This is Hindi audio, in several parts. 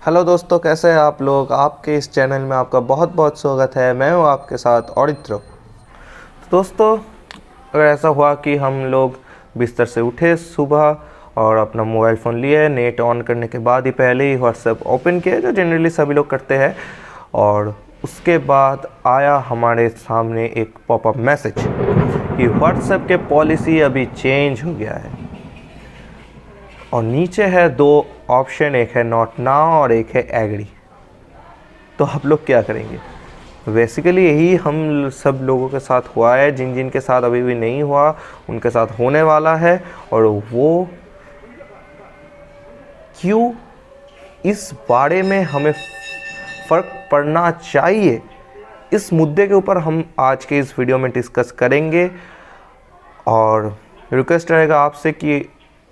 हेलो दोस्तों, कैसे हैं आप लोग। आपके इस चैनल में आपका बहुत बहुत स्वागत है। मैं हूं आपके साथ औरित्र। दोस्तों, अगर ऐसा हुआ कि हम लोग बिस्तर से उठे सुबह और अपना मोबाइल फ़ोन लिए, नेट ऑन करने के बाद ही पहले ही व्हाट्सएप ओपन किया, जो जनरली सभी लोग करते हैं, और उसके बाद आया हमारे सामने एक पॉपअप मैसेज कि व्हाट्सएप के पॉलिसी अभी चेंज हो गया है। और नीचे है दो ऑप्शन, एक है नॉट नाउ और एक है एग्री। तो आप लोग क्या करेंगे? बेसिकली यही हम सब लोगों के साथ हुआ है। जिन जिन के साथ अभी भी नहीं हुआ उनके साथ होने वाला है। और वो क्यों, इस बारे में हमें फ़र्क पड़ना चाहिए, इस मुद्दे के ऊपर हम आज के इस वीडियो में डिस्कस करेंगे। और रिक्वेस्ट रहेगा आपसे कि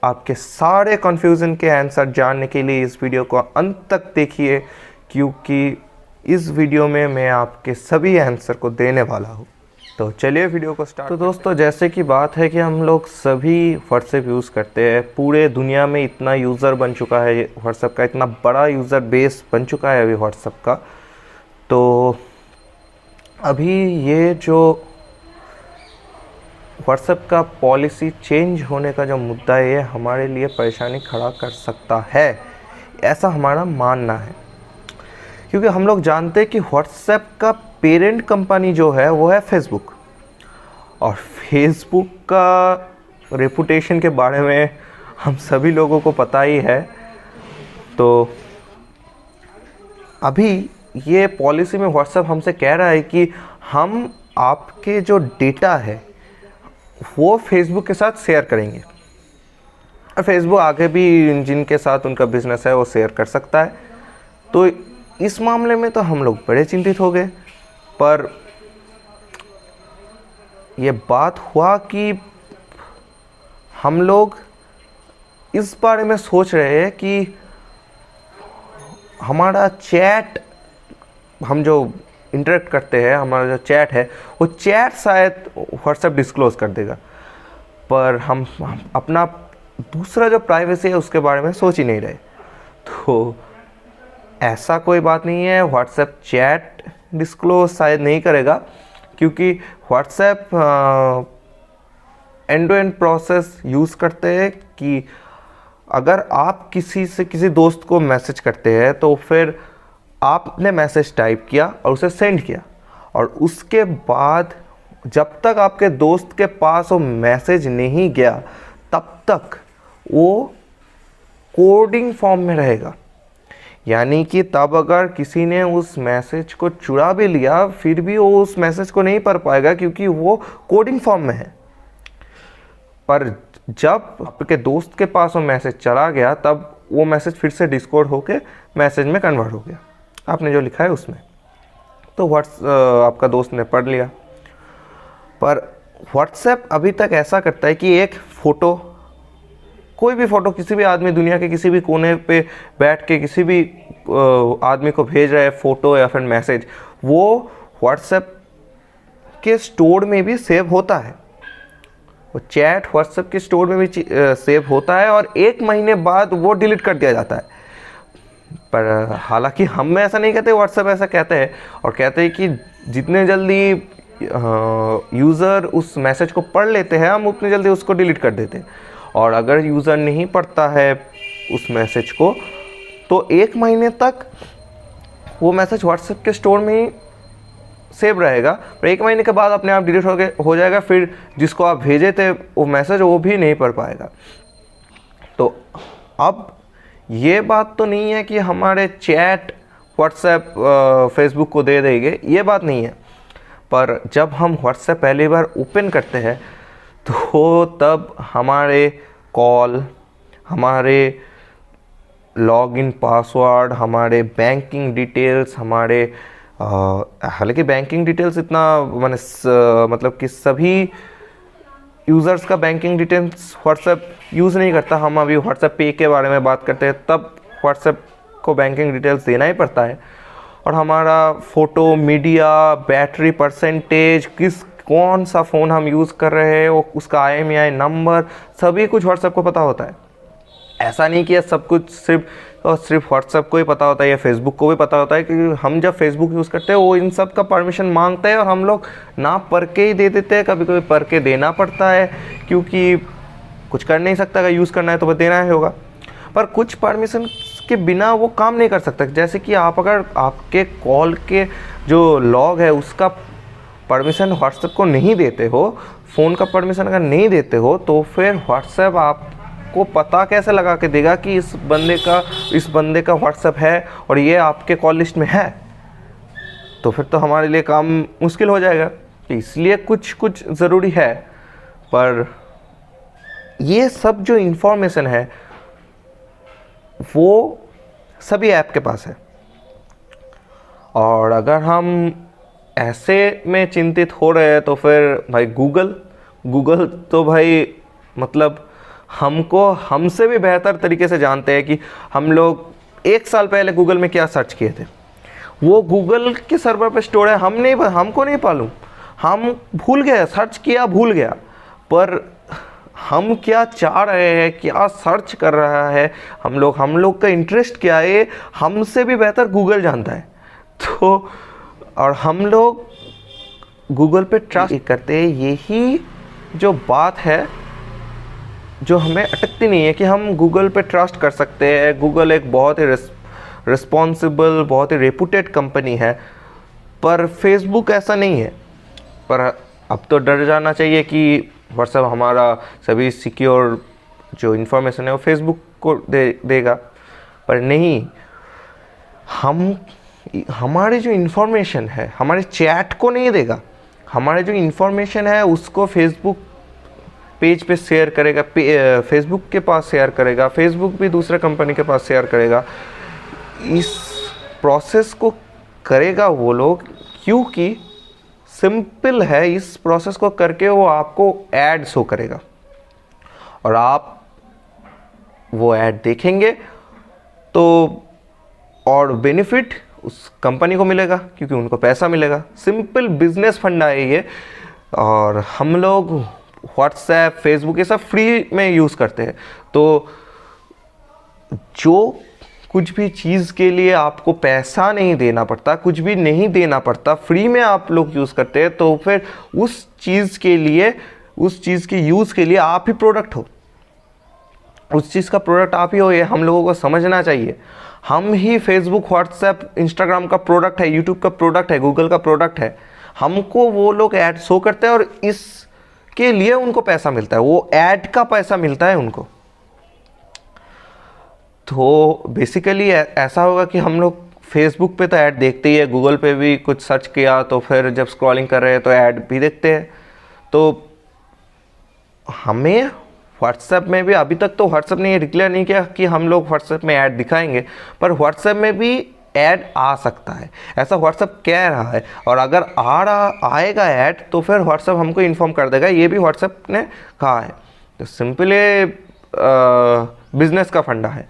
आपके सारे कन्फ्यूज़न के आंसर जानने के लिए इस वीडियो को अंत तक देखिए, क्योंकि इस वीडियो में मैं आपके सभी आंसर को देने वाला हूँ। तो चलिए वीडियो को स्टार्ट। तो दोस्तों, जैसे कि बात है कि हम लोग सभी व्हाट्सएप यूज़ करते हैं। पूरे दुनिया में इतना यूज़र बन चुका है व्हाट्सएप का, इतना बड़ा यूज़र बेस बन चुका है अभी व्हाट्सएप का। तो अभी ये जो व्हाट्सएप का पॉलिसी चेंज होने का जो मुद्दा है, ये हमारे लिए परेशानी खड़ा कर सकता है, ऐसा हमारा मानना है। क्योंकि हम लोग जानते हैं कि व्हाट्सएप का पेरेंट कंपनी जो है वो है फेसबुक। और फेसबुक का रेपुटेशन के बारे में हम सभी लोगों को पता ही है। तो अभी ये पॉलिसी में व्हाट्सएप हमसे कह रहा है कि हम आपके जो डेटा है वो फेसबुक के साथ शेयर करेंगे। और फेसबुक आगे भी जिनके साथ उनका बिजनेस है वो शेयर कर सकता है। तो इस मामले में तो हम लोग बड़े चिंतित हो गए। पर ये बात हुआ कि हम लोग इस बारे में सोच रहे हैं कि हमारा चैट, हम जो इंटरेक्ट करते हैं, हमारा जो चैट है वो चैट शायद व्हाट्सएप डिस्क्लोज़ कर देगा। पर हम अपना दूसरा जो प्राइवेसी है उसके बारे में सोच ही नहीं रहे। तो ऐसा कोई बात नहीं है, व्हाट्सएप चैट डिस्क्लोज शायद नहीं करेगा, क्योंकि WhatsApp end to end process use करते हैं कि अगर आप किसी दोस्त को मैसेज करते हैं तो फिर आपने मैसेज टाइप किया और उसे सेंड किया, और उसके बाद जब तक आपके दोस्त के पास वो मैसेज नहीं गया तब तक वो कोडिंग फॉर्म में रहेगा। यानी कि तब अगर किसी ने उस मैसेज को चुरा भी लिया फिर भी वो उस मैसेज को नहीं पढ़ पाएगा, क्योंकि वो कोडिंग फॉर्म में है। पर जब आपके दोस्त के पास वो मैसेज चला गया तब वो मैसेज फिर से डिस्कोड होके मैसेज में कन्वर्ट हो गया, आपने जो लिखा है उसमें। तो आपका दोस्त ने पढ़ लिया। पर व्हाट्सएप अभी तक ऐसा करता है कि एक फ़ोटो, कोई भी फ़ोटो किसी भी आदमी दुनिया के किसी भी कोने पे बैठ के किसी भी आदमी को भेज रहा है, फ़ोटो या फिर मैसेज, वो व्हाट्सएप के स्टोर में भी सेव होता है। वो चैट व्हाट्सएप के स्टोर में भी सेव होता है और 1 महीने बाद वो डिलीट कर दिया जाता है। पर हालांकि हम ऐसा नहीं कहते, व्हाट्सएप ऐसा कहते हैं, और कहते हैं कि जितने जल्दी यूज़र उस मैसेज को पढ़ लेते हैं हम उतने जल्दी उसको डिलीट कर देते हैं। और अगर यूज़र नहीं पढ़ता है उस मैसेज को तो 1 महीने तक वो मैसेज व्हाट्सएप के स्टोर में ही सेव रहेगा, पर 1 महीने के बाद अपने आप डिलीट हो जाएगा। फिर जिसको आप भेजे थे वो मैसेज वो भी नहीं पढ़ पाएगा। तो अब ये बात तो नहीं है कि हमारे चैट व्हाट्सएप फेसबुक को दे देंगे, ये बात नहीं है। पर जब हम व्हाट्सएप पहली बार ओपन करते हैं तो तब हमारे कॉल, हमारे लॉगिन पासवर्ड, हमारे बैंकिंग डिटेल्स, हमारे हालांकि बैंकिंग डिटेल्स इतना मतलब कि सभी यूज़र्स का बैंकिंग डिटेल्स व्हाट्सएप यूज़ नहीं करता। हम अभी व्हाट्सएप पे के बारे में बात करते हैं, तब व्हाट्सएप को बैंकिंग डिटेल्स देना ही पड़ता है। और हमारा फ़ोटो, मीडिया, बैटरी परसेंटेज, कौन सा फ़ोन हम यूज़ कर रहे हैं, वो उसका IMEI नंबर, सभी कुछ व्हाट्सएप को पता होता है। ऐसा नहीं कि ये सब कुछ सिर्फ और सिर्फ व्हाट्सएप को ही पता होता है या फेसबुक को भी पता होता है, क्योंकि हम जब फेसबुक यूज़ करते हैं वो इन सब का परमिशन मांगता है और हम लोग ना पढ़ के ही दे देते हैं, कभी कभी पढ़ के देना पड़ता है क्योंकि कुछ कर नहीं सकता, अगर यूज़ करना है तो बस देना ही होगा। पर कुछ परमिशन के बिना वो काम नहीं कर सकता। जैसे कि आप अगर आपके कॉल के जो लॉग है उसका परमिशन व्हाट्सएप को नहीं देते हो, फ़ोन का परमिशन अगर नहीं देते हो, तो फिर व्हाट्सएप आपको पता कैसे लगा के देगा कि इस बंदे का व्हाट्सएप है और ये आपके कॉल लिस्ट में है? तो फिर तो हमारे लिए काम मुश्किल हो जाएगा। इसलिए कुछ कुछ ज़रूरी है, पर ये सब जो इन्फॉर्मेशन है वो सभी ऐप के पास है। और अगर हम ऐसे में चिंतित हो रहे हैं तो फिर भाई गूगल तो भाई मतलब हमसे भी बेहतर तरीके से जानते हैं कि हम लोग 1 साल पहले गूगल में क्या सर्च किए थे। वो गूगल के सर्वर पे स्टोर है, हमको नहीं मालूम, हम भूल गए, सर्च किया भूल गया। पर हम क्या चाह रहे हैं, क्या सर्च कर रहा है हम लोग का इंटरेस्ट क्या है, हमसे भी बेहतर गूगल जानता है। तो और हम लोग गूगल पे ट्रस्ट करते हैं। यही जो बात है जो हमें अटकती नहीं है कि हम गूगल पे ट्रस्ट कर सकते हैं। गूगल एक बहुत ही रिस्पॉन्सिबल, बहुत ही रेपुटेड कंपनी है, पर फेसबुक ऐसा नहीं है। पर अब तो डर जाना चाहिए कि व्हाट्सएप हमारा सभी सिक्योर जो इन्फॉर्मेशन है वो फेसबुक को देगा, पर नहीं, हमारे जो इन्फॉर्मेशन है हमारे चैट को नहीं देगा। हमारे जो इन्फॉर्मेशन है उसको फेसबुक पेज पे शेयर करेगा, फेसबुक के पास शेयर करेगा, फेसबुक भी दूसरे कंपनी के पास शेयर करेगा। इस प्रोसेस को करेगा वो लोग क्योंकि सिंपल है, इस प्रोसेस को करके वो आपको ऐड शो करेगा और आप वो ऐड देखेंगे तो और बेनिफिट उस कंपनी को मिलेगा क्योंकि उनको पैसा मिलेगा। सिंपल बिजनेस फंडा है ये। और हम लोग व्हाट्सएप, फेसबुक ये सब फ्री में यूज़ करते हैं, तो जो कुछ भी चीज़ के लिए आपको पैसा नहीं देना पड़ता, कुछ भी नहीं देना पड़ता, फ्री में आप लोग यूज़ करते हैं, तो फिर उस चीज़ के यूज़ के लिए आप ही प्रोडक्ट हो, उस चीज़ का प्रोडक्ट आप ही हो। ये हम लोगों को समझना चाहिए। हम ही फेसबुक, व्हाट्सएप, इंस्टाग्राम का प्रोडक्ट है, यूट्यूब का प्रोडक्ट है, गूगल का प्रोडक्ट है। हमको वो लोग ऐड शो करते हैं और इसके लिए उनको पैसा मिलता है, वो ऐड का पैसा मिलता है उनको। तो बेसिकली ऐसा होगा कि हम लोग फेसबुक पे तो ऐड देखते ही है, गूगल पे भी कुछ सर्च किया तो फिर जब स्क्रॉलिंग कर रहे हैं तो ऐड भी देखते हैं। तो हमें व्हाट्सएप में भी, अभी तक तो व्हाट्सएप ने ये डिक्लेयर नहीं किया कि हम लोग व्हाट्सएप में ऐड दिखाएंगे, पर व्हाट्सएप में भी ऐड आ सकता है, ऐसा व्हाट्सएप कह रहा है। और अगर आएगा ऐड तो फिर व्हाट्सएप हमको इन्फॉर्म कर देगा, ये भी व्हाट्सएप ने कहा है। तो सिंपली बिजनेस का फंडा है,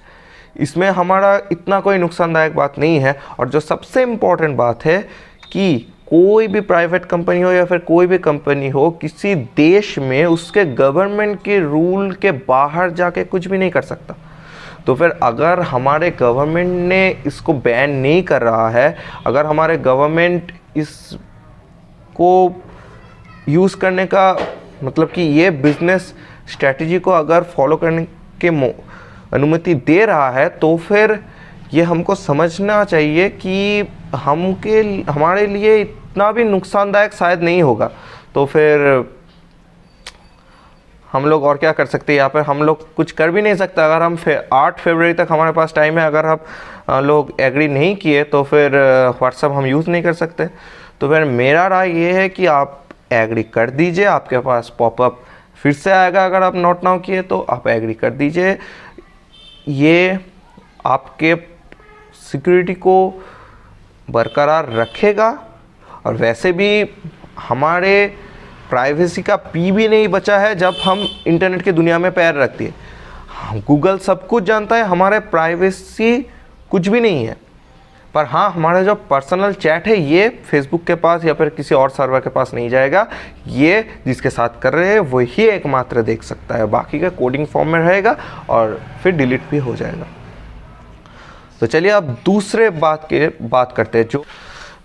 इसमें हमारा इतना कोई नुकसानदायक बात नहीं है। और जो सबसे इम्पोर्टेंट बात है कि कोई भी प्राइवेट कंपनी हो या फिर कोई भी कंपनी हो, किसी देश में उसके गवर्नमेंट के रूल के बाहर जाके कुछ भी नहीं कर सकता। तो फिर अगर हमारे गवर्नमेंट ने इसको बैन नहीं कर रहा है, अगर हमारे गवर्नमेंट इसको यूज़ करने का मतलब कि ये बिजनेस स्ट्रेटजी को अगर फॉलो करने के अनुमति दे रहा है, तो फिर ये हमको समझना चाहिए कि हमारे लिए इतना भी नुकसानदायक शायद नहीं होगा। तो फिर हम लोग और क्या कर सकते हैं यहाँ पर? हम लोग कुछ कर भी नहीं सकते। अगर हम 8 फरवरी तक हमारे पास टाइम है, अगर हम लोग एग्री नहीं किए तो फिर व्हाट्सएप हम यूज़ नहीं कर सकते। तो फिर मेरा राय ये है कि आप एग्री कर दीजिए, आपके पास पॉपअप फिर से आएगा। अगर आप नोट नाउ किए तो आप एग्री कर दीजिए। ये आपके सिक्योरिटी को बरकरार रखेगा और वैसे भी हमारे प्राइवेसी का पी भी नहीं बचा है जब हम इंटरनेट की दुनिया में पैर रखते हैं। गूगल सब कुछ जानता है, हमारे प्राइवेसी कुछ भी नहीं है। पर हाँ, हमारा जो पर्सनल चैट है ये फेसबुक के पास या फिर किसी और सर्वर के पास नहीं जाएगा। ये जिसके साथ कर रहे हैं वही एकमात्र देख सकता है, बाकी का कोडिंग फॉर्म में रहेगा और फिर डिलीट भी हो जाएगा। तो चलिए अब दूसरे बात करते हैं। जो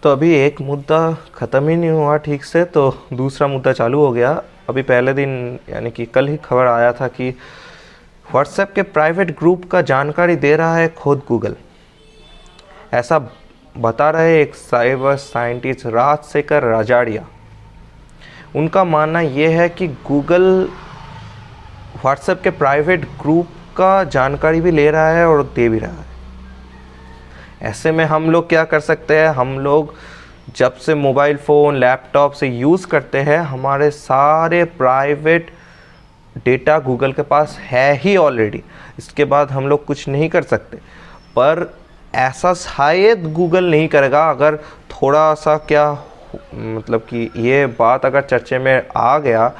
तो अभी एक मुद्दा ख़त्म ही नहीं हुआ ठीक से, तो दूसरा मुद्दा चालू हो गया। अभी पहले दिन यानी कि कल ही खबर आया था कि व्हाट्सएप के प्राइवेट ग्रुप का जानकारी दे रहा है खुद गूगल। ऐसा बता रहे एक साइबर साइंटिस्ट राजशेखर राजाड़िया। उनका मानना यह है कि गूगल व्हाट्सएप के प्राइवेट ग्रुप का जानकारी भी ले रहा है और दे भी रहा है। ऐसे में हम लोग क्या कर सकते हैं, हम लोग जब से मोबाइल फ़ोन लैपटॉप से यूज़ करते हैं, हमारे सारे प्राइवेट डेटा गूगल के पास है ही ऑलरेडी। इसके बाद हम लोग कुछ नहीं कर सकते। पर ऐसा शायद गूगल नहीं करेगा अगर थोड़ा सा क्या मतलब कि ये बात अगर चर्चे में आ गया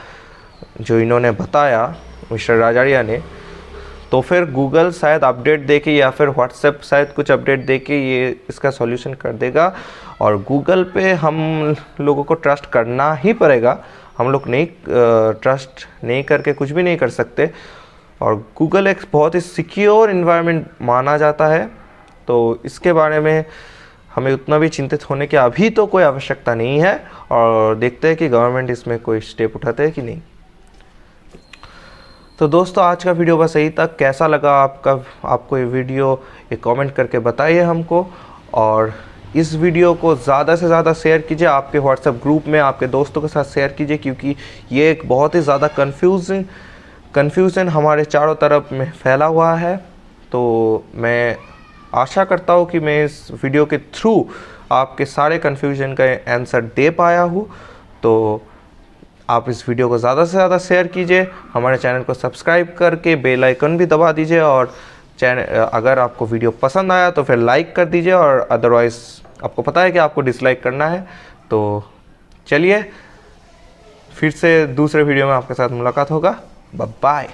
जो इन्होंने बताया मिस्टर राजाड़िया ने, तो फिर गूगल शायद अपडेट देके या फिर व्हाट्सएप शायद कुछ अपडेट देके ये इसका सॉल्यूशन कर देगा। और गूगल पे हम लोगों को ट्रस्ट करना ही पड़ेगा। हम लोग नहीं ट्रस्ट नहीं करके कुछ भी नहीं कर सकते। और गूगल एक बहुत ही सिक्योर इन्वायरमेंट माना जाता है, तो इसके बारे में हमें उतना भी चिंतित होने की अभी तो कोई आवश्यकता नहीं है। और देखते हैं कि गवर्नमेंट इसमें कोई स्टेप उठाते हैं कि नहीं। तो दोस्तों आज का वीडियो बस यही तक। कैसा लगा आपको ये वीडियो, ये कमेंट करके बताइए हमको। और इस वीडियो को ज़्यादा से ज़्यादा शेयर कीजिए आपके व्हाट्सएप ग्रुप में, आपके दोस्तों के साथ शेयर कीजिए, क्योंकि ये एक बहुत ही ज़्यादा कन्फ्यूज़न हमारे चारों तरफ में फैला हुआ है। तो मैं आशा करता हूँ कि मैं इस वीडियो के थ्रू आपके सारे कन्फ्यूजन का आंसर दे पाया हूँ। तो आप इस वीडियो को ज़्यादा से ज़्यादा शेयर कीजिए, हमारे चैनल को सब्सक्राइब करके बेल आइकन भी दबा दीजिए। और अगर आपको वीडियो पसंद आया तो फिर लाइक कर दीजिए, और अदरवाइज़ आपको पता है कि आपको डिसलाइक करना है। तो चलिए फिर से दूसरे वीडियो में आपके साथ मुलाकात होगा। Bye bye.